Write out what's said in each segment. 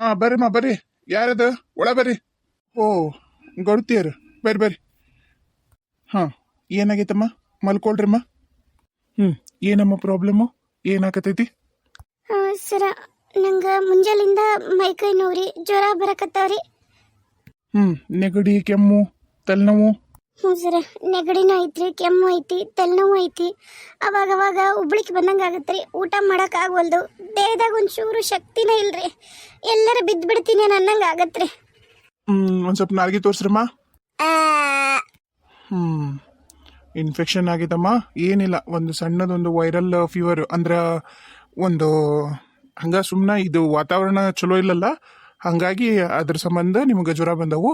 ಹಾ ಬರ್ರಿಮ್ಮ ಬರ್ರಿ. ಯಾರದ ಒಳ ಬರ್ರಿ. ಓ ಗೌಡ್ತಿಯರು ಬರ್ರಿ ಬರ್ರಿ. ಹಾ ಏನಾಗೈತಮ್ಮ? ಮಲ್ಕೊಳ್ರಮ್ಮ. ಏನಮ್ಮ ಪ್ರಾಬ್ಲಮ್ಮು? ಏನಾಗತೈತಿ? ಸರ ನಂಗೆ ಮುಂಜಾಲಿಂದ ಮೈಕೈ ನೋವ್ರಿ, ಜ್ವರ ಬರಕತ್ತಾವ್ರಿ. ನೆಗಡಿ, ಕೆಮ್ಮು, ತಲೆನೋವು? ಹ್ಞೂ ಸರ, ನೆಗಡಿನೂ ಐತ್ರಿ, ಕೆಮ್ಮು ಐತಿ, ತಲೆನೋವು ಐತಿ. ಅವಾಗವಾಗ ಉಬ್ಳಿಕೆ ಬಂದಂಗೆ ಆಗತ್ತೆ ರೀ. ಊಟ ಮಾಡೋಕ್ಕಾಗವಲ್ದು. ದೇಹದಾಗ ಒಂಚೂರು ಶಕ್ತಿನೇ ಇಲ್ರಿ. ಎಲ್ಲರ ಬಿದ್ದು ಬಿಡ್ತೀನಿ ಅನ್ನಂಗೆ ಆಗತ್ತೆ ರೀ. ಒಂದು ಸ್ವಲ್ಪ ನಾಲ್ಗೆ ತೋರಿಸ್ರಮ್ಮ. ಇನ್ಫೆಕ್ಷನ್ ಆಗಿದಮ್ಮ. ಏನಿಲ್ಲ, ಒಂದು ಸಣ್ಣದೊಂದು ವೈರಲ್ ಫೀವರ್ ಅಂದ್ರೆ ಒಂದು ಹಂಗ ಸುಮ್ಮನೆ ಇದು ವಾತಾವರಣ ಚಲೋ ಇಲ್ಲಲ್ಲ, ಹಾಗಾಗಿ ಅದ್ರ ಸಂಬಂಧ ನಿಮಗೆ ಜ್ವರ ಬಂದವು.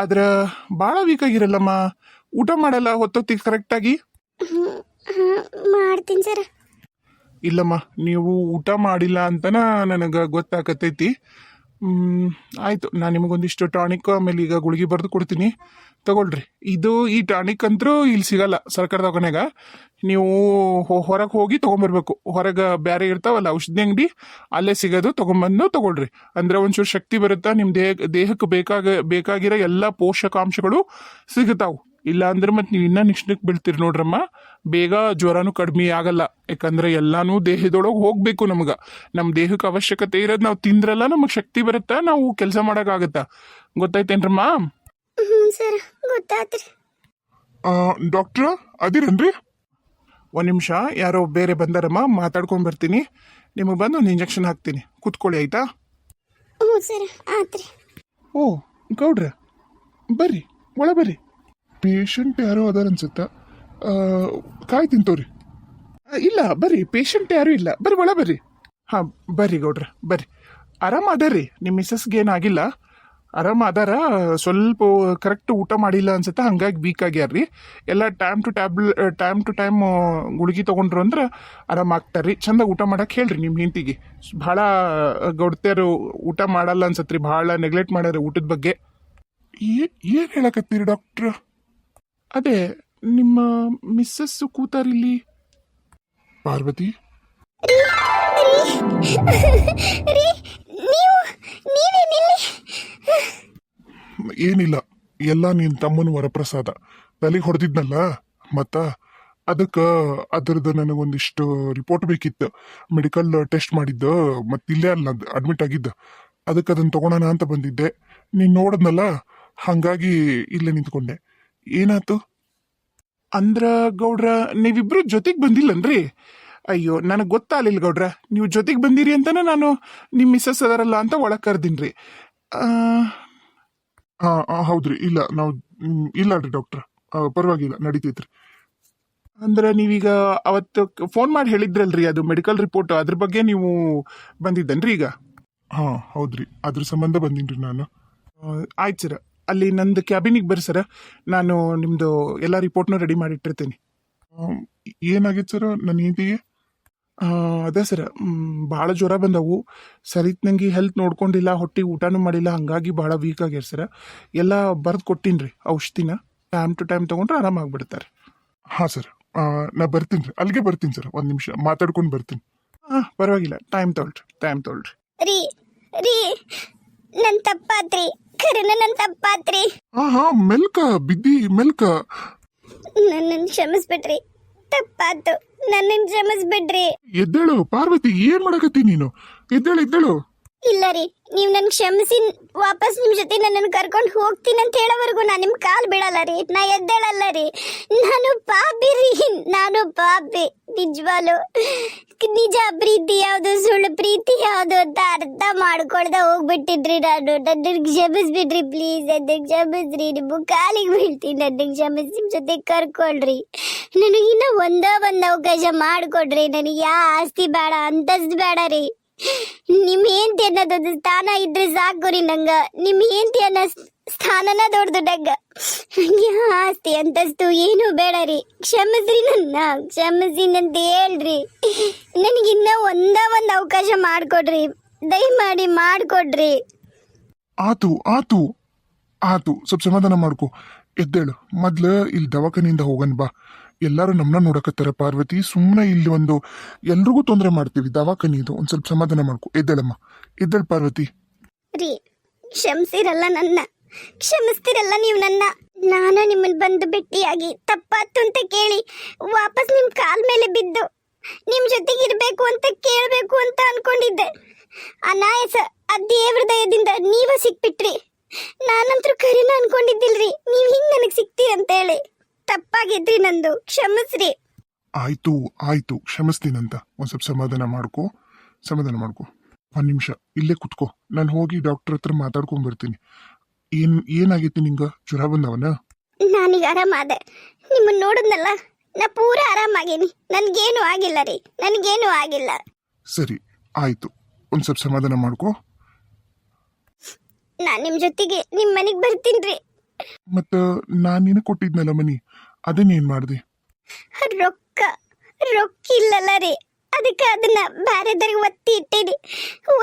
ಆದ್ರೆ ಭಾಳ ವೀಕ್ ಆಗಿರಲ್ಲಮ್ಮ. ಊಟ ಮಾಡಲ್ಲ ಹೊತ್ತೊತ್ತಿಗೆ ಕರೆಕ್ಟಾಗಿ? ಮಾಡ್ತೀನಿ ಸರ. ಇಲ್ಲಮ್ಮ, ನೀವು ಊಟ ಮಾಡಿಲ್ಲ ಅಂತನ ನನಗೆ ಗೊತ್ತಾಗತೈತಿ. ಆಯಿತು, ನಾನು ನಿಮಗೊಂದಿಷ್ಟು ಟಾನಿಕ್ ಆಮೇಲೆ ಈಗ ಗುಳಿಗೆ ಬರೆದು ಕೊಡ್ತೀನಿ, ತಗೊಳ್ರಿ. ಈ ಟಾನಿಕ್ ಅಂತರೂ ಇಲ್ಲಿ ಸಿಗಲ್ಲ ಸರ್ಕಾರ ದವಾಖಾನ್ಯಾಗ. ನೀವು ಹೊರಗೆ ಹೋಗಿ ತೊಗೊಂಬರ್ಬೇಕು. ಹೊರಗೆ ಬೇರೆ ಇರ್ತಾವಲ್ಲ ಔಷಧಿ ಅಂಗಡಿ, ಅಲ್ಲೇ ಸಿಗೋದು, ತೊಗೊಂಬಂದು ತಗೊಳ್ರಿ. ಅಂದ್ರೆ ಒಂಚೂರು ಶಕ್ತಿ ಬರುತ್ತಾ, ನಿಮ್ಮ ದೇಹಕ್ಕೆ ಬೇಕಾಗಿರೋ ಎಲ್ಲ ಪೋಷಕಾಂಶಗಳು ಸಿಗುತ್ತಾವು. ಇಲ್ಲ ಅಂದ್ರೆ ಮತ್ತೆ ನೀವು ಇನ್ನೂ ನಿಶ್ನಕ್ಕೆ ಬೀಳ್ತೀರಿ ನೋಡ್ರಮ್ಮ. ಬೇಗ ಜ್ವರನೂ ಕಡಿಮೆ ಆಗಲ್ಲ. ಯಾಕಂದ್ರೆ ಎಲ್ಲಾನು ದೇಹದೊಳಗೆ ಹೋಗ್ಬೇಕು. ನಮ್ಗೆ ನಮ್ಮ ದೇಹಕ್ಕೆ ಅವಶ್ಯಕತೆ ಇರೋದು ನಾವು ತಿಂದ್ರಲ್ಲ ನಮಗೆ ಶಕ್ತಿ ಬರುತ್ತಾ, ನಾವು ಕೆಲಸ ಮಾಡೋಕ್ಕಾಗತ್ತಾ? ಗೊತ್ತಾಯ್ತೇನ್ರಮ್ಮ? ಹ್ಞೂ ಸರ್, ಗೊತ್ತಾತ್ರಿ. ಡಾಕ್ಟ್ರ ಅದಿರನ್ರಿ? ಒಂದು ನಿಮಿಷ, ಯಾರೋ ಬೇರೆ ಬಂದಾರಮ್ಮ, ಮಾತಾಡ್ಕೊಂಡು ಬರ್ತೀನಿ. ನಿಮಗೆ ಬಂದು ಒಂದು ಇಂಜೆಕ್ಷನ್ ಹಾಕ್ತೀನಿ, ಕೂತ್ಕೊಳ್ಳಿ ಆಯ್ತಾ? ಹ್ಞೂ ಸರ್, ಆತ್ರಿ. ಓ ಗೌಡ್ರ ಬರ್ರಿ, ಒಳ ಬರ್ರಿ. ಪೇಷಂಟ್ ಯಾರೋ ಅದಾರ ಅನ್ಸುತ್ತ. ಕಾಯಿ ತಿಂತವ್ರಿ. ಇಲ್ಲ ಬರ್ರಿ, ಪೇಷಂಟ್ ಯಾರೂ ಇಲ್ಲ, ಬರ್ರಿ ಒಳ ಬರ್ರಿ. ಹಾಂ ಬರ್ರಿ ಗೌಡ್ರ ಬರ್ರಿ. ಆರಾಮ ಅದಾರ್ರಿ, ನಿಮ್ಮ ಮಿಸ್ಸಸ್ಗೆ ಏನಾಗಿಲ್ಲ, ಆರಾಮ ಅದಾರ. ಸ್ವಲ್ಪ ಕರೆಕ್ಟ್ ಊಟ ಮಾಡಿಲ್ಲ ಅನ್ಸುತ್ತೆ, ಹಂಗಾಗಿ ವೀಕ್ ಆಗ್ಯಾರ್ರಿ. ಎಲ್ಲ ಟೈಮ್ ಟು ಟೈಮ್ ಗುಳಿಗೆ ತೊಗೊಂಡ್ರು ಅಂದ್ರೆ ಆರಾಮ ಆಗ್ತಾರ್ರಿ. ಚಂದಾಗಿ ಊಟ ಮಾಡಕ್ಕೆ ಹೇಳ್ರಿ ನಿಮ್ಮ ಹೆಂಡತಿಗೆ. ಭಾಳ ಗೌಡ್ತಿಯರು ಊಟ ಮಾಡಲ್ಲ ಅನ್ಸತ್ರಿ, ಭಾಳ ನೆಗ್ಲೆಕ್ಟ್ ಮಾಡ್ಯಾರ ಊಟದ ಬಗ್ಗೆ. ಏನು ಹೇಳಕತ್ತೀರಿ ಡಾಕ್ಟ್ರ? ಅದೇ ನಿಮ್ಮ ಮಿಸ್ಸಸ್ ಕೂತಾರಿಲ್ಲಿ. ಪಾರ್ವತಿ ಏನಿಲ್ಲ, ಎಲ್ಲ ನಿನ್ನ ತಮ್ಮನ ವರಪ್ರಸಾದ. ತಲೆಗೆ ಹೊಡೆದಿದ್ನಲ್ಲ ಮತ್ತ ಅದಕ್ಕೆ ಅದರದ್ದು ನನಗೊಂದಿಷ್ಟು ರಿಪೋರ್ಟ್ ಬೇಕಿತ್ತು. ಮೆಡಿಕಲ್ ಟೆಸ್ಟ್ ಮಾಡಿದ್ದು, ಮತ್ತೆ ಇಲ್ಲೇ ಅಲ್ಲ ಅಡ್ಮಿಟ್ ಆಗಿದ್ದ. ಅದಕ್ಕೆ ಅದನ್ನು ತಗೊಳೋಣ ಅಂತ ಬಂದಿದ್ದೆ. ನೀನು ನೋಡಿದ್ನಲ್ಲ, ಹಾಗಾಗಿ ಇಲ್ಲೇ ನಿಂತ್ಕೊಂಡೆ. ಏನಾಯ್ತು? ಅಂದ್ರ ಗೌಡ್ರ ನೀವಿಬ್ರು ಜೊತೆಗೆ ಬಂದಿಲ್ಲನ್ರಿ? ಅಯ್ಯೋ, ನನಗೆ ಗೊತ್ತಾಗಲಿಲ್ಲ ಗೌಡ್ರ, ನೀವು ಜೊತೆಗೆ ಬಂದಿರಿ ಅಂತಾನೆ ನಾನು ನಿಮ್ಮ ಮಿಸ್ಸಸ್ ಅದಾರಲ್ಲ ಅಂತ ಒಳಗೆ ಕರೆದಿನ್ರಿ. ಹೌದ್ರಿ. ಇಲ್ಲ ನಾವು ಇಲ್ಲ ರೀ ಡಾಕ್ಟ್ರ, ಪರವಾಗಿಲ್ಲ, ನಡೀತೈತ್ರಿ. ಅಂದ್ರೆ ನೀವೀಗ ಅವತ್ತು ಫೋನ್ ಮಾಡಿ ಹೇಳಿದ್ರಲ್ರಿ, ಅದು ಮೆಡಿಕಲ್ ರಿಪೋರ್ಟ್, ಅದ್ರ ಬಗ್ಗೆ ನೀವು ಬಂದಿದ್ದನ್ರಿ ಈಗ? ಹಾಂ ಹೌದ್ರಿ, ಅದ್ರ ಸಂಬಂಧ ಬಂದಿನ್ರಿ ನಾನು. ಆಯ್ತು ಸರ, ಅಲ್ಲಿ ನಂದು ಕ್ಯಾಬಿನಿಗೆ ಬರ್ರಿ ಸರ, ನಾನು ನಿಮ್ಮದು ಎಲ್ಲ ರಿಪೋರ್ಟ್ನ ರೆಡಿ ಮಾಡಿಟ್ಟಿರ್ತೀನಿ. ಏನಾಗಿತ್ತು ಸರ ನನ್ನ ಹೆಂಡತಿಗೆ? ಅದೇ ಸರ, ಭಾಳ ಜ್ವರ ಬಂದವು. ಸರಿತ್ನಂಗೆ ಹೆಲ್ತ್ ನೋಡ್ಕೊಂಡಿಲ್ಲ, ಹೊಟ್ಟೆಗೆ ಊಟನೂ ಮಾಡಿಲ್ಲ, ಹಾಗಾಗಿ ಭಾಳ ವೀಕ್ ಆಗ್ಯಾರ ಸರ. ಎಲ್ಲ ಬರೆದು ಕೊಟ್ಟಿನಿ ರೀ ಔಷಧಿನ. ಟೈಮ್ ಟು ಟೈಮ್ ತೊಗೊಂಡ್ರೆ ಆರಾಮಾಗ್ಬಿಡ್ತಾರೆ. ಹಾಂ ಸರ್, ನಾ ಬರ್ತೀನಿ ರೀ, ಅಲ್ಲಿಗೆ ಬರ್ತೀನಿ ಸರ್. ಒಂದು ನಿಮಿಷ ಮಾತಾಡ್ಕೊಂಡು ಬರ್ತೀನಿ. ಪರವಾಗಿಲ್ಲ, ಟೈಮ್ ತೊಗೊಳ್ರಿ. ರೀ ರೀ ನನ್ ತಪ್ಪಾತ್ರಿ, ಖರೇನ ನನ್ ತಪ್ಪಾತ್ರಿ. ಮೆಲ್ಕ ಬಿದ್ದಿ, ಮೆಲ್ಕ. ನನ್ನನ್ನು ಕ್ಷಮಿಸ್ಬಿಡ್ರಿ, ತಪ್ಪಾತು, ನನ್ನನ್ನು ಕ್ಷಮಿಸ್ಬಿಡ್ರಿ. ಎದ್ದೇಳು ಪಾರ್ವತಿ, ಏನ್ ಮಾಡಕತ್ತಿ ನೀನು? ಎದ್ದೇಳು. ಇಲ್ಲ ರೀ, ನೀವು ನನ್ ಕ್ಷಮಿಸಿ ವಾಪಸ್ ನಿಮ್ ಜೊತೆ ನನ್ನನ್ನು ಕರ್ಕೊಂಡು ಹೋಗ್ತೀನಿ ಅಂತ ಹೇಳೋವರೆಗೂ ನಾನು ನಿಮ್ ಕಾಲ್ ಬಿಡಲ್ಲ ರೀ. ನಾ ಎದ್ದೇಳಲ್ಲ ರೀ. ನಾನು ಪಾಪಿ ರೀ, ನಾನು ಪಾಪಿ. ನಿಜವಾಲು ನಿಜ ಪ್ರೀತಿ ಯಾವುದು, ಸುಳ್ಳು ಪ್ರೀತಿ ಯಾವುದು ಅಂತ ಅರ್ಥ ಮಾಡ್ಕೊಳ್ದೆ ಹೋಗ್ಬಿಟ್ಟಿದ್ರಿ ನಾನು. ನನ್ನ ಕ್ಷಮಿಸ್ಬಿಡ್ರಿ ಪ್ಲೀಸ್, ನನ್ನ ಕ್ಷಮಿಸ್ರಿ, ನಿಮ್ಮ ಕಾಲಿಗೆ ಬೀಳ್ತೀನಿ. ನನ್ನ ಕ್ಷಮಿಸಿ ನಿಮ್ ಜೊತೆ ಕರ್ಕೊಳ್ರಿ. ನನಗಿನ್ನ ಒಂದೇ ಒಂದು ಅವಕಾಶ ಮಾಡಿಕೊಡ್ರಿ. ನನಗೆ ಯಾವ ಆಸ್ತಿ ಬೇಡ, ಅಂತಸ್ತು ಬೇಡ ರೀ. ನಿಮ್ ಹೆಂಡತಿ ಅನ್ನೋದೊಂದು ಸ್ಥಾನ ಇದ್ರೆ ಸಾಕು ರೀ ನಂಗ. ನಿಮ್ ಹೆಂಡತಿ ಅನ್ನೋ ಸ್ಥಾನನ ದೊಡ್ಡದು ನಂಗ. ನಂಗೆ ಆಸ್ತಿ ಅಂತಸ್ತು ಏನು ಬೇಡ ರೀ. ಕ್ಷಮಿಸ್ರಿ, ಕ್ಷಮಿಸಿನಂತ ಹೇಳ್ರಿ. ನನಗಿನ್ನ ಒಂದೇ ಒಂದು ಅವಕಾಶ ಮಾಡಿಕೊಡ್ರಿ, ದಯಮಾಡಿ ಮಾಡಿಕೊಡ್ರಿ. ಆತು ಸ್ವಲ್ಪ ಸಮಾಧಾನ ಮಾಡ್ಕೊ. ಎದ್ದೇಳು, ಮೊದ್ಲು ಇಲ್ಲಿ ದವಾಖಾನೆಯಿಂದ ಹೋಗನ್ ಬಾ. ಎಲ್ಲರೂ ನಮ್ಮನ್ನ ನೋಡಕತ್ತಾರ ಪಾರ್ವತಿ, ಸುಮ್ಮನೆ ಇಲ್ಲಿ ಎಲ್ರಿಗೂ ತೊಂದರೆ ಮಾಡ್ತೀವಿ. ದವಾಖಾನೆ ಇದು, ಒಂದು ಸ್ವಲ್ಪ ಸಮಾಧಾನ ಮಾಡ್ಕೊ. ಎದ್ದೇಳಮ್ಮ, ಎದ್ದೇಳು ಪಾರ್ವತಿ. ರೀ ಕ್ಷಮಿಸಿರಲ್ಲ ನನ್ನ, ಕ್ಷಮಿಸ್ತಿರಲ್ಲ ನೀವು ನನ್ನ. ನಾನು ನಿಮ್ಮನ್ನ ಬಂದು ಭೇಟಿಯಾಗಿ ತಪ್ಪಾತು ಅಂತ ಕೇಳಿ ವಾಪಸ್ ನಿಮ್ಮ ಕಾಲ್ ಮೇಲೆ ಬಿದ್ದು ನಿಮ್ಮ ಜೊತೆಗೆ ಇರಬೇಕು ಅಂತ ಕೇಳಬೇಕು ಅಂತ ಅನ್ಕೊಂಡಿದ್ದೆ. ಅನಾಯಸ ಆ ದೇವ್ರ ದಯದಿಂದ ನೀವ ಸಿಕ್ಬಿಟ್ರಿ. ನಾನಂತರೂ ಕರಿನ ಅನ್ಕೊಂಡಿದ್ದಿಲ್ರಿ ನೀವು ಹಿಂಗ್ ನನಗೆ ಸಿಕ್ತೀರಂತೇಳಿ. ತಪ್ಪಾಗಿದ್ರಿ ನಂದು, ಕ್ಷಮಿಸ್ರಿ. ಆಯ್ತು ಆಯ್ತು, ಕ್ಷಮಿಸ್ತೀನಂತ. ಒಂದು ಸ್ವಲ್ಪ ಸಮಾಧಾನ ಮಾಡ್ಕೊ. ಒಂದು ನಿಮಿಷ ಇಲ್ಲೇ ಕುತ್ಕೋ, ನಾನು ಹೋಗಿ ಡಾಕ್ಟರ್ ಹತ್ರ ಮಾತಾಡ್ಕೊಂಡ್ ಬರ್ತೀನಿ. ಏನಾಗೈತಿ ನಿಂಗ? ಜ್ವರ ಬಂದವನ? ನಾನೀಗ ಆರಾಮಾದೆ. ನಿಮ್ಮನ್ನ ನೋಡಿದ್ನಲ್ಲ, ನಾ ಪೂರ ಆರಾಮಾಗೀನಿ. ನನ್ಗೇನು ಆಗಿಲ್ಲ ರೀ, ನನ್ಗೇನು ಆಗಿಲ್ಲ. ಸರಿ ಆಯ್ತು, ಒಂದು ಸ್ವಲ್ಪ ಸಮಾಧಾನ ಮಾಡ್ಕೋ. ನಾನ್ ನಿಮ್ ಜೊತೆಗೆ ನಿಮ್ ಮನೆಗ್ ಬರ್ತೀನ್ರಿ. ಮತ್ತ ನಾನು ನಿನಗೆ ಕೊಟ್ಟಿದ್ನಲ್ಲ ಮನಿ, ಅದನ್ನೇನ್ ಮಾಡ್ದೆ? ರೊಕ್ಕ ಇಲ್ಲಲ್ಲ ರೀ, ಅದಕ್ಕೆ ಅದನ್ನ ಬ್ಯಾರೆದರಿಗೆ ಒತ್ತಿ ಇಟ್ಟೇನಿ.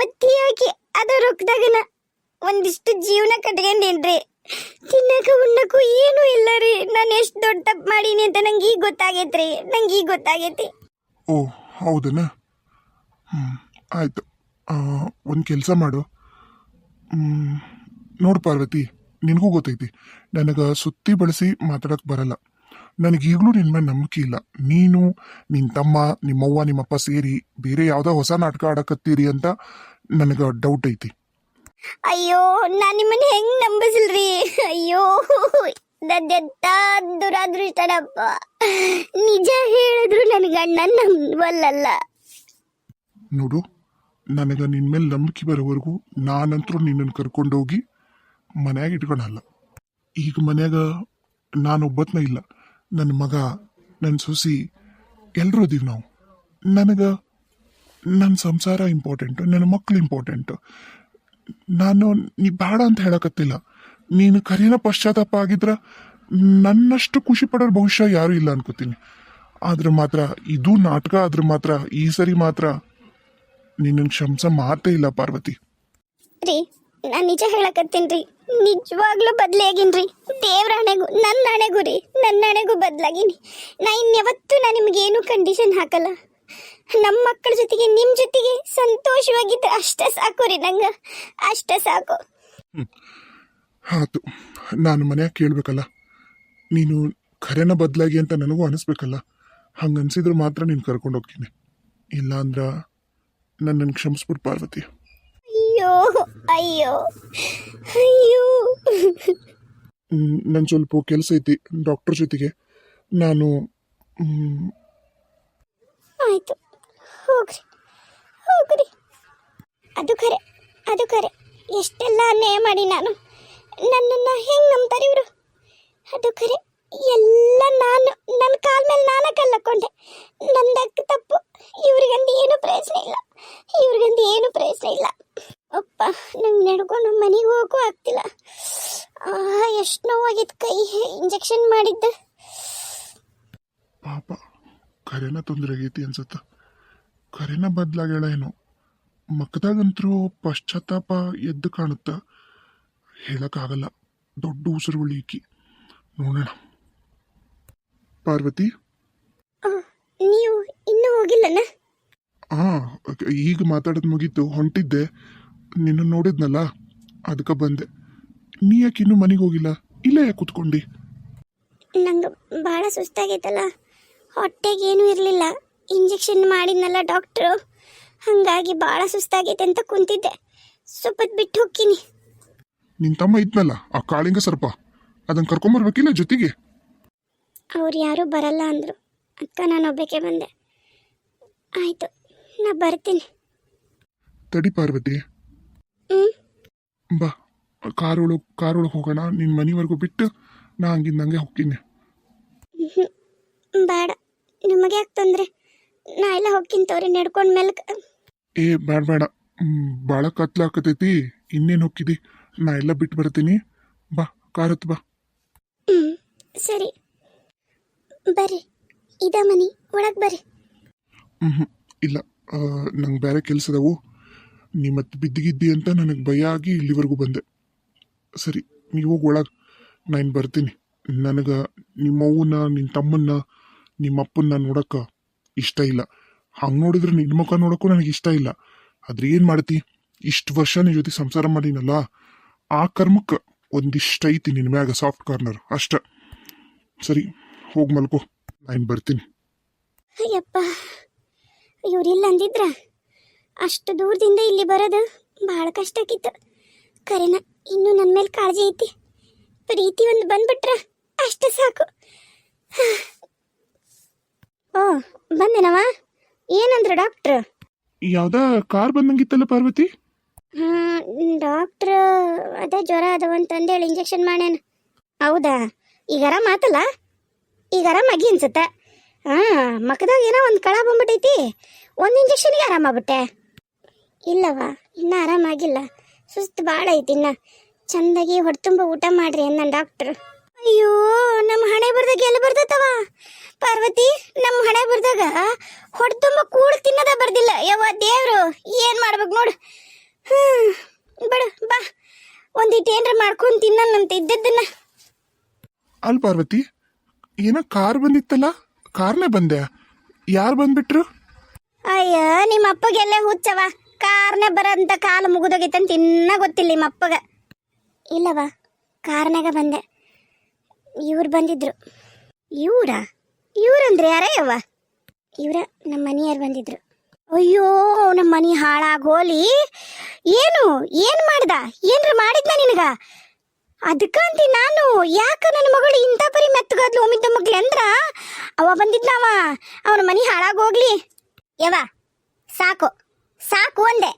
ಒತ್ತಿ ಹಾಕಿ ಅದ ರೊಕ್ಕದಾಗನ ಒಂದಿಷ್ಟು ಜೀವನ ಕಟ್ಕೊಂಡೇನ್ರಿ. ತಿನ್ನಕ ಉಣ್ಣಕ್ಕೂ ಏನೂ ಇಲ್ಲ ರೀ. ನಾನು ಎಷ್ಟು ದೊಡ್ಡ ತಪ್ಪು ಮಾಡೀನಿ ಅಂತ ನಂಗೆ ಈಗ ಗೊತ್ತಾಗೈತ್ರಿ, ನಂಗೆ ಈಗ ಗೊತ್ತಾಗೈತಿ. ಓ ಹೌದನ? ಆಯ್ತು. ಒಂದು ಕೆಲಸ ಮಾಡು. ನೋಡು ಪಾರ್ವತಿ, ನಿನಗೂ ಗೊತ್ತೈತಿ ನನಗೆ ಸುತ್ತಿ ಬಳಸಿ ಮಾತಾಡಕ್ಕೆ ಬರಲ್ಲ. ನನಗೀಗಲೂ ನಿನ್ನ ಮೇಲೆ ನಂಬಿಕೆ ಇಲ್ಲ. ನೀನು ನಿನ್ನ ತಮ್ಮ, ನಿಮ್ಮವ್ವ, ನಿಮ್ಮಪ್ಪ ಸೇರಿ ಬೇರೆ ಯಾವುದೋ ಹೊಸ ನಾಟಕ ಆಡಕತ್ತೀರಿ ಅಂತ ನನಗೆ ಡೌಟ್ ಐತಿ. ಅಯ್ಯೋ ನಾನು ನಿಮ್ಮನ್ನ ಹೆಂಗ್ ನಂಬಿಸಿಲ್ರಿ. ಅಯ್ಯೋ ನದ್ದೆಂತ ದುರಾದೃಷ್ಟನಪ್ಪ. ನಿಜ ಹೇಳಿದ್ರು ನನಗೆ ಅಣ್ಣ ನಂಬಲ್ಲಲ್ಲ. ನೋಡು, ನನಗೆ ನಿನ್ನ ಮೇಲೆ ನಂಬಿಕೆ ಬರೋವರೆಗೂ ನಾನಂತರೂ ನಿನ್ನನ್ನು ಕರ್ಕೊಂಡೋಗಿ ಮನ್ಯಾಗ ಇಟ್ಕೊಳಲ್ಲ. ಈಗ ಮನ್ಯಾಗ ನಾನೊಬ್ಬತ್ನ ಇಲ್ಲ, ನನ್ನ ಮಗ, ನನ್ನ ಸೊಸಿ ಎಲ್ಲರೂ ಇದೀವಿ ನಾವು. ನನಗೆ ನನ್ನ ಸಂಸಾರ ಇಂಪಾರ್ಟೆಂಟು, ನನ್ನ ಮಕ್ಕಳು ಇಂಪಾರ್ಟೆಂಟು. ನಾನು ನೀ ಬೇಡ ಅಂತ ಹೇಳಕತ್ತಿಲ್ಲ. ನೀನು ಕರಿನ ಪಶ್ಚಾತ್ತಾಪ ಆಗಿದ್ರ ನನ್ನಷ್ಟು ಖುಷಿ ಪಡೋರು ಬಹುಶಃ ಯಾರೂ ಇಲ್ಲ ಅನ್ಕೋತೀನಿ. ಆದ್ರೆ ಮಾತ್ರ ಇದು ನಾಟಕ ಆದ್ರೆ ಮಾತ್ರ ಈ ಸರಿ ಮಾತ್ರ ನಿನ್ನನ್ನು ಕ್ಷಮಿಸೋ ಮಾತೇ ಇಲ್ಲ ಪಾರ್ವತಿ. ರೀ ನಾನು ನಿಜ ಹೇಳಕತ್ತೀನ್ರಿ, ನಿಜವಾಗ್ಲೂ ಬದಲಾಗಿನ್ರಿ. ದೇವ್ರ ಹಣೆಗೂ ನನ್ನ ಹಣೆಗೂ ರೀ, ನನ್ನ ಹಣೆಗೂ ಬದಲಾಗಿನಿ. ನಾ ಇನ್ಯಾವತ್ತೂ ನಾನು ನಿಮಗೇನು ಕಂಡೀಷನ್ ಹಾಕಲ್ಲ. ನಮ್ಮ ಮಕ್ಕಳ ಜೊತೆಗೆ ನಿಮ್ಮ ಜೊತೆಗೆ ಸಂತೋಷವಾಗಿದ್ದು ಅಷ್ಟೇ ಸಾಕು ರೀ, ನಂಗೆ ಅಷ್ಟೇ ಸಾಕು. ಆತು, ನಾನು ಮನ್ಯಾಗ ಕೇಳಬೇಕಲ್ಲ. ನೀನು ಖರೇನ ಬದಲಾಗಿ ಅಂತ ನನಗೂ ಅನಿಸ್ಬೇಕಲ್ಲ. ಹಂಗೆ ಅನ್ಸಿದ್ರೆ ಮಾತ್ರ ನೀನು ಕರ್ಕೊಂಡು ಹೋಗ್ತೀನಿ. ಇಲ್ಲ ಅಂದ್ರೆ ನನ್ನನ್ನು ಕ್ಷಮಿಸ್ಬಿಟ್ಟು ಪಾರ್ವತಿ. ಅಯ್ಯೋ ಅಯ್ಯೋ ಅಯ್ಯೋ. ನನ್ನ ಸ್ವಲ್ಪ ಕೆಲಸ ಐತಿ ಡಾಕ್ಟರ್ ಜೊತೆಗೆ. ನಾನು ಆಯ್ತು, ಹೋಗ್ರಿ ಹೋಗ್ರಿ. ಅದು ಖರೆ ಎಷ್ಟೆಲ್ಲ ಅನ್ಯಾಯ ಮಾಡಿ ನಾನು, ನನ್ನನ್ನು ಹೆಂಗೆ ನಂಬ್ತಾರೆ ಇವರು. ಅದು ಖರೆ, ಎಲ್ಲ ನಾನು ನನ್ನ ಕಾಲ ಮೇಲೆ ನಾನೇ ಕಲ್ಲಕೊಂಡೆ. ನಂದಕ್ಕೆ ತಪ್ಪು. ಇವ್ರಿಗಂದು ಏನು ಪ್ರಯೋಜನ ಇಲ್ಲ. ಅಪ್ಪ ನಂಗೆ ನಡ್ಕೊಂಡು ಮನೆಗೆ ಹೋಗೋ ಆಗ್ತಿಲ್ಲ. ಎಷ್ಟು ನೋವಾಗಿತ್ತು ಕೈ, ಇಂಜೆಕ್ಷನ್ ಮಾಡಿದ್ದ. ಪಾಪ ಖರೇನ ತೊಂದರೆ ಆಗೈತಿ ಅನ್ಸತ್ತ. ಖರೇನ ಬದಲಾಗ್ಯಾಳ ಏನೋ. ಮಕ್ಕದಾಗಂತರೂ ಪಶ್ಚಾತ್ತಾಪ ಎದ್ದು ಕಾಣುತ್ತ. ಹೇಳಕ್ಕಾಗಲ್ಲ, ದೊಡ್ಡ ಉಸಿರುಗಳು ಈಕಿ. ನೋಡೋಣ. ಪಾರ್ವತಿ, ನೀವು ಇನ್ನೂ ಹೋಗಿಲ್ಲನ? ಈಗ ಮಾತಾಡೋದು ಮುಗೀತು, ಹೊಂಟಿದ್ದೆ. ನಿನ್ನ ನೋಡಿದ್ನಲ್ಲ, ಅದಕ್ಕೆ ಬಂದೆ. ನೀ ಯಾಕೆ ಇನ್ನೂ ಮನೆಗೆ ಹೋಗಿಲ್ಲ? ಇಲ್ಲೇ ಯಾಕೆ ಕೂತ್ಕೊಂಡಿ? ನಂಗೆ ಭಾಳ ಸುಸ್ತಾಗೈತಲ್ಲ, ಹೊಟ್ಟೆಗೇನೂ ಇರಲಿಲ್ಲ. ಇಂಜೆಕ್ಷನ್ ಮಾಡಿದ್ನಲ್ಲ ಡಾಕ್ಟ್ರು, ಹಾಗಾಗಿ ಭಾಳ ಸುಸ್ತಾಗೈತೆ ಅಂತ ಕುಂತಿದ್ದೆ. ಸ್ವಲ್ಪ ಬಿಟ್ಟು ಹೋಗ್ತೀನಿ. ನಿನ್ನ ತಮ್ಮ ಇದ್ನಲ್ಲ, ಆ ಕಾಳಿಂಗ ಸರ್ಪ, ಅದನ್ನು ಕರ್ಕೊಂಬರ್ಬೇಕಿಲ್ಲ ಜೊತೆಗೆ? ಅವ್ರು ಯಾರೂ ಬರಲ್ಲ ಅಂದರು, ಅಕ್ಕ ನಾನು ಒಬ್ಬಕ್ಕೆ ಬಂದೆ. ಆಯಿತು, ನಾ ಬರ್ತೀನಿ. ತಡಿ ಪಾರ್ವತಿ, ಬಾ ಕಾರೊಳಗೆ ಹೋಗೋಣ. ನಿನ್ನ ಮನೆವರೆಗೂ ಬಿಟ್ಟು ನಾ ಹಂಗಿಂದಂಗೆ ಹೋಗ್ತೀನಿ. ಬೇಡ, ನಿಮಗೆ ಯಾಕೆ ತೊಂದರೆ? ನಾ ಎಲ್ಲ ಹೋಗ್ತೀನಿ ತೋರಿ, ನಡ್ಕೊಂಡ್ ಮೇಲೆ. ಏ ಬೇಡ, ಭಾಳ ಕತ್ಲಾಕತೈತಿ. ಇನ್ನೇನು ಹೋಗ್ತಿದಿ? ನಾ ಎಲ್ಲ ಬಿಟ್ಟು ಬರ್ತೀನಿ. ಬಾ, ಕಾರತ್ ಬಾ. ಸರಿ ಬರ್ರಿ, ಇದ ಮನಿ, ಒಳಗೆ ಬರ್ರಿ. ಇಲ್ಲ, ನಂಗೆ ಬೇರೆ ಕೆಲಸದವು. ನೀ ಮತ್ತೆ ಬಿದ್ದಿಗಿದ್ದಿ ಅಂತ ನನಗೆ ಭಯ ಆಗಿ ಇಲ್ಲಿವರೆಗೂ ಬಂದೆ. ಸರಿ, ನೀವು ಹೋಗಿ ಒಳಗೆ, ನಾನು ಬರ್ತೀನಿ. ನನಗೆ ನಿಮ್ಮವ್ವನ್ನ, ನಿನ್ನ ತಮ್ಮನ್ನ, ನಿಮ್ಮಪ್ಪನ್ನ ನೋಡೋಕೆ ಇಷ್ಟ ಇಲ್ಲ. ಹಂಗೆ ನೋಡಿದ್ರೆ ನಿನ್ನ ಮುಖ ನೋಡೋಕ್ಕೂ ನನಗೆ ಇಷ್ಟ ಇಲ್ಲ. ಆದ್ರೆ ಏನು ಮಾಡ್ತಿ, ಇಷ್ಟು ವರ್ಷ ನಿನ್ ಜೊತೆ ಸಂಸಾರ ಮಾಡಿನಲ್ಲ ಆ ಕರ್ಮಕ್ಕೆ ಒಂದಿಷ್ಟು ಐತಿ ನಿನ್ ಮ್ಯಾಗ ಸಾಫ್ಟ್ ಕಾರ್ನರ್ ಅಷ್ಟ. ಸರಿ ಹೋಗ್ ಮಲ್ಕೋ, ನಾನು ಬರ್ತೀನಿ. ಅಯ್ಯಪ್ಪ, ಇವ್ರಿಲ್ಲ ಅಂದಿದ್ರ ಅಷ್ಟು ದೂರದಿಂದ ಇಲ್ಲಿ ಬರೋದು ಭಾಳ ಕಷ್ಟ ಆಗಿತ್ತು. ಕರೆನ ಇನ್ನೂ ನನ್ನ ಮೇಲೆ ಕಾಳಜಿ ಐತಿ, ಪ್ರೀತಿ ಒಂದು ಬಂದ್ಬಿಟ್ರ ಅಷ್ಟೇ ಸಾಕು. ಓ ಬಂದೇನವ, ಏನಂದ್ರು ಡಾಕ್ಟ್ರು? ಯಾವ್ದ ಕಾರ್ ಬಂದಂಗಿತ್ತಲ್ಲ ಪಾರ್ವತಿ? ಡಾಕ್ಟ್ರ್ ಅದೇ ಜ್ವರ ಅದಾವಂತಂದೇಳಿ ಇಂಜೆಕ್ಷನ್ ಮಾಡ್ಯಾನ. ಹೌದಾ, ಈಗ ಆರಾಮ ಆತಲ್ಲ? ಈಗ ಆರಾಮಾಗಿ ಅನ್ಸುತ್ತ. ಮಕ್ಕದಾಗ ಏನೋ ಒಂದು ಕಳ ಬಂದ್ಬಿಟ್ಟೈತಿ, ಒಂದು ಇಂಜೆಕ್ಷನ್ಗೆ ಆರಾಮಾಗ್ಬಿಟ್ಟೆ. ಇಲ್ಲವ, ಇನ್ನೂ ಆರಾಮಾಗಿಲ್ಲ, ಸುಸ್ತು ಭಾಳ ಐತಿ. ಇನ್ನ ಚಂದಾಗಿ ಹೊಟ್ಟೆ ಊಟ ಮಾಡ್ರಿ ಅಂದ ಡಾಕ್ಟ್ರು. ಅಯ್ಯೋ, ನಮ್ಮ ಹಣೆ ಬರ್ದಾಗ ಎಲ್ಲಿ ಬರ್ತೈತವ ಪಾರ್ವತಿ? ನಮ್ಮ ಹಣೆ ಬರ್ದಾಗ ಹೊಟ್ಟೆ ತುಂಬ ಕೂಡ್ ತಿನ್ನದ ಬರ್ದಿಲ್ಲ. ಯವ್ವ ದೇವ್ರು, ಏನು ಮಾಡ್ಬೇಕು ನೋಡು. ಬಿಡು ಬಾ, ಒಂದಿಟ್ಟು ಏನ್ರ ಮಾಡ್ಕೊಂಡು ತಿನ್ನಂತ ಇದ್ದದ್ದನ್ನ. ಅಲ್ ಪಾರ್ವತಿ, ಏನೋ ಕಾರ್ ಬಂದಿತ್ತಲ್ಲ, ಕಾರ್ನೇ ಬಂದೆ, ಯಾರು ಬಂದ್ಬಿಟ್ರು? ಅಯ್ಯ, ನಿಮ್ಮ ಅಪ್ಪಗೆಲ್ಲ ಹುಚ್ಚವ, ಕಾರ್ನೇ ಬರಂತ ಕಾಲು ಮುಗಿದೋಗೈತಂತ ಇನ್ನ ಗೊತ್ತಿಲ್ಲ ನಿಮ್ಮ ಅಪ್ಪಗ. ಇಲ್ಲವ, ಕಾರ್ನಾಗ ಬಂದೆ. ಇವ್ರು ಬಂದಿದ್ರು. ಇವ್ರಂದ್ರೆ ಯಾರೇ ಯವ್ವ? ಇವ್ರ ನಮ್ಮ ಮನೆಯವ್ರು ಬಂದಿದ್ರು. ಅಯ್ಯೋ, ನಮ್ಮ ಮನೆ ಹಾಳಾಗೋಲಿ. ಏನು ಮಾಡ್ದ? ಏನ್ರ ಮಾಡಿದ್ನ ನಿನಗ? ಅದಕ್ಕಂತಿ ನಾನು ಯಾಕ ನನ್ನ ಮಗಳು ಇಂಥ ಪರಿ ಮೆತ್ತಗಾದ್ಲು ಒಮ್ಮಿದ್ದ ಮಗ್ಲಿ ಅಂದ್ರ ಅವ ಬಂದಿದ್ನವ, ಅವನ ಮನೆ ಹಾಳಾಗೋಗ್ಲಿ. ಯವ್ವ ಸಾಕು ಸಾಕು ಅಂದೆ.